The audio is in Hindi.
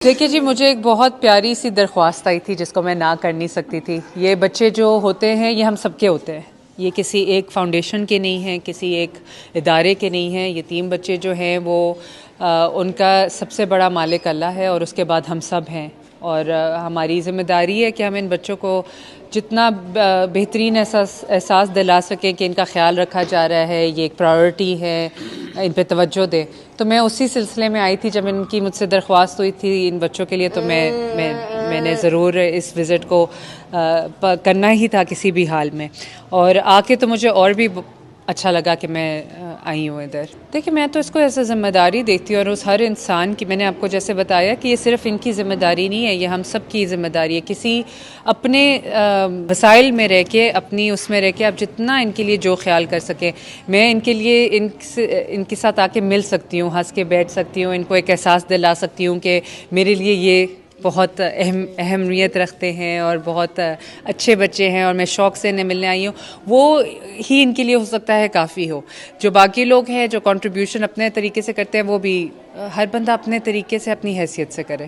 देखिए जी, मुझे एक बहुत प्यारी सी दरख्वास्त आई थी जिसको मैं ना कर नहीं सकती थी। ये बच्चे जो होते हैं ये हम सबके होते हैं, ये किसी एक फाउंडेशन के नहीं हैं, किसी एक इदारे के नहीं हैं। यतीम बच्चे जो हैं वो उनका सबसे बड़ा मालिक अल्लाह है और उसके बाद हम सब हैं। और हमारी ज़िम्मेदारी है कि हम इन बच्चों को जितना बेहतरीन एहसास दिला सकें कि इनका ख्याल रखा जा रहा है, ये एक प्रायोरिटी है, इन पे तवज्जो दें। तो मैं उसी सिलसिले में आई थी जब इनकी मुझसे दरख्वास्त हुई थी इन बच्चों के लिए। तो मैंने ज़रूर इस विज़िट को करना ही था किसी भी हाल में। और आके तो मुझे और भी अच्छा लगा कि मैं आई हूँ इधर। देखिए, मैं तो इसको ऐसा ज़िम्मेदारी देखती हूँ और उस हर इंसान की, मैंने आपको जैसे बताया कि ये सिर्फ़ इनकी ज़िम्मेदारी नहीं है, ये हम सब की ज़िम्मेदारी है। किसी अपने वसाइल में रह के, अपनी उसमें रह के आप जितना इनके लिए जो ख्याल कर सकें, मैं इनके लिए इनके साथ आके मिल सकती हूँ, हंस के बैठ सकती हूँ, इनको एक एहसास दिला सकती हूँ कि मेरे लिए ये बहुत अहमियत रखते हैं और बहुत अच्छे बच्चे हैं और मैं शौक़ से इन्हें मिलने आई हूँ। वो ही इनके लिए हो सकता है काफ़ी हो। जो बाकी लोग हैं जो कंट्रीब्यूशन अपने तरीके से करते हैं, वो भी हर बंदा अपने तरीके से अपनी हैसियत से करे।